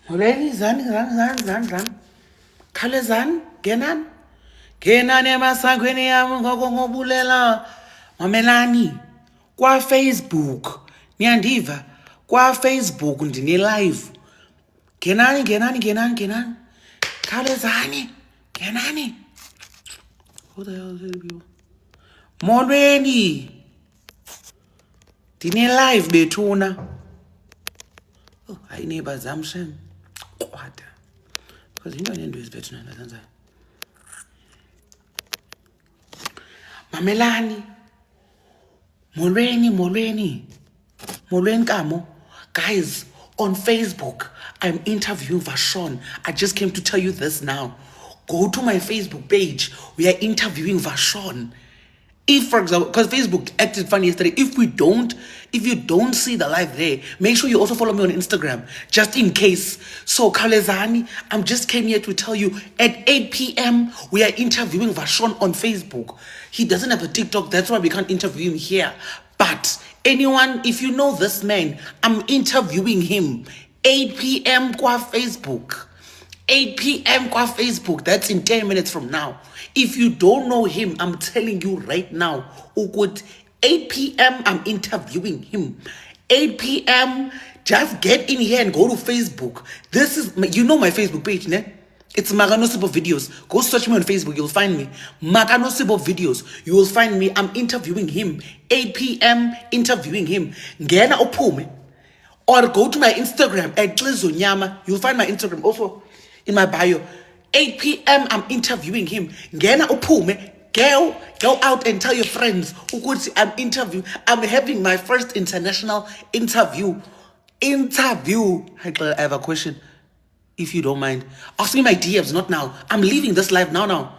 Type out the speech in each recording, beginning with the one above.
Molweni, zani. Khalezani, ngenani emasangweni yami ngokubulela. Mamelani, kwa-Facebook, niyandiva? Kwa-Facebook ndine-live. Ngenani. Khalezani, ngenani. Who the hell is these people? Molweni. Ndine-live bethuna. Oh, hayi neighbors zam shem. Kwada. Because into nento ezibethuna ndazenzayo. Mamelani. Molweni kamo. Guys, on Facebook, I'm interviewing Vashon. I just came to tell you this now. Go to my Facebook page. We are interviewing Vashon. If, for example, because Facebook acted funny yesterday, if you don't see the live there, make sure you also follow me on Instagram, just in case. So, Khalezani, I just came here to tell you, at 8 p.m., we are interviewing Vashon on Facebook. He doesn't have a TikTok, that's why we can't interview him here. But anyone, if you know this man, I'm interviewing him. 8 p.m. qua Facebook. 8 p.m. qua Facebook. That's in 10 minutes from now. If you don't know him, I'm telling you right now, 8 p.m. I'm interviewing him. 8 p.m. Just get in here and go to Facebook. This is, you know my Facebook page, ne? It's Makanosibo Videos. Go search me on Facebook, you'll find me. Makanosibo Videos. You will find me. I'm interviewing him. 8 p.m. interviewing him. Ngena ophume. Or go to my Instagram at Klizonyama. You'll find my Instagram also in my bio. 8 p.m. I'm interviewing him. Ngena uphume. Go out and tell your friends. I'm having my first international interview. I have a question. If you don't mind. Ask me my DMs, not now. I'm leaving this live now.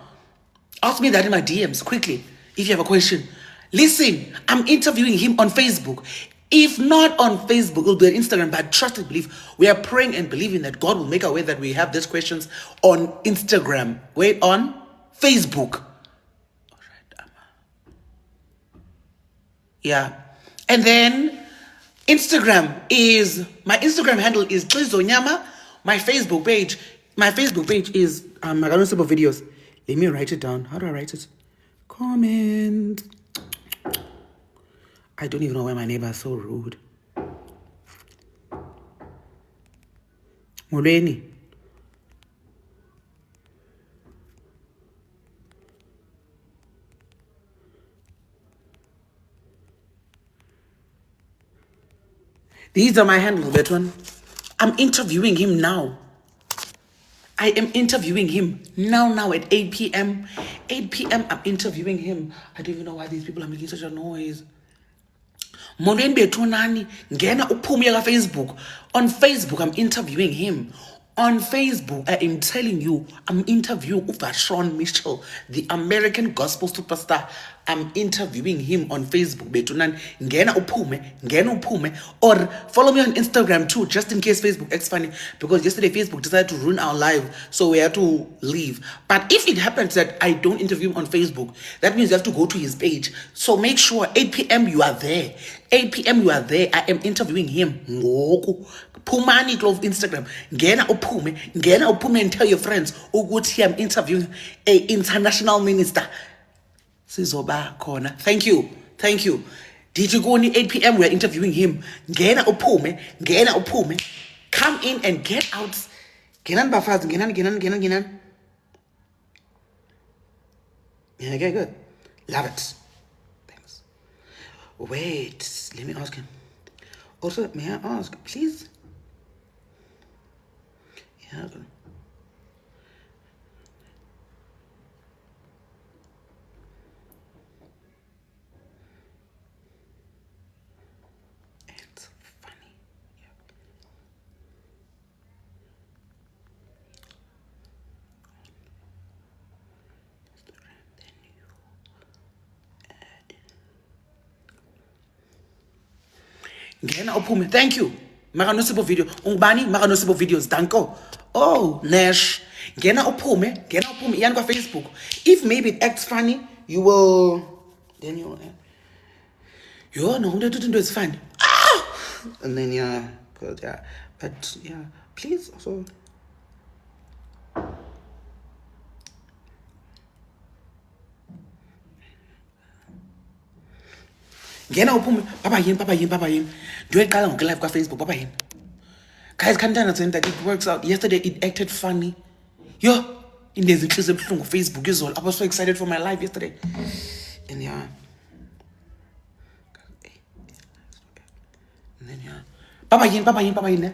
Ask me that in my DMs, quickly, if you have a question. Listen, I'm interviewing him on Facebook. If not on Facebook, it'll be on Instagram, but trust and believe. We are praying and believing that God will make a way that we have these questions on Instagram. Wait, on Facebook. All right, yeah. And then my Instagram handle is Klizonyama. My Facebook page is Makanosibo Videos. Let me write it down. How do I write it? Comment. I don't even know why my neighbor is so rude. Molweni. These are my handles, that one. I'm interviewing him now. I am interviewing him now at 8 p.m. 8 p.m. I'm interviewing him. I don't even know why these people are making such a noise. Molweni bethunani, ngena uphume ka Facebook. On Facebook, I'm interviewing him. On Facebook, I am telling you, I'm interviewing Vashon Mitchell, the American gospel superstar. I'm interviewing him on Facebook. Bethunani, ngena uphume. Or follow me on Instagram too, just in case Facebook acts funny. Because yesterday Facebook decided to ruin our live, so we had to leave. But if it happens that I don't interview him on Facebook, that means you have to go to his page. So make sure 8 p.m. you are there. 8 p.m. you are there. I am interviewing him. Phumani Glove Instagram. Ngena uphume and tell your friends ukuthi I'm interviewing a international minister. Sizoba khona. Thank you. Dijugoni 8 p.m. we are interviewing him. Ngena uphume. Come in and get out. Genan bafazi, genan. Yeah, okay, good. Love it. Thanks. Wait, let me ask him. Also, may I ask, please? Yeah. It's funny. Yeah. Ngena uphume. Thank you. Makanosibo Video. Ungubani Makanosibo Videos. Danko. Oh, Nash. Ngena uphume. Yani kwa Facebook. If maybe it acts funny, you will. Then you'll. No, it's fine. And then but yeah. Please. So ngena uphume baba yini ndiyoyiqala ngoku live Facebook baba yini. Guys, can't understand that it works out. Yesterday it acted funny. Yo, in there's inhliziyo ebuhlungu Facebook izolo. I was so excited for my life yesterday. And yeah. And then yeah. Baba yini.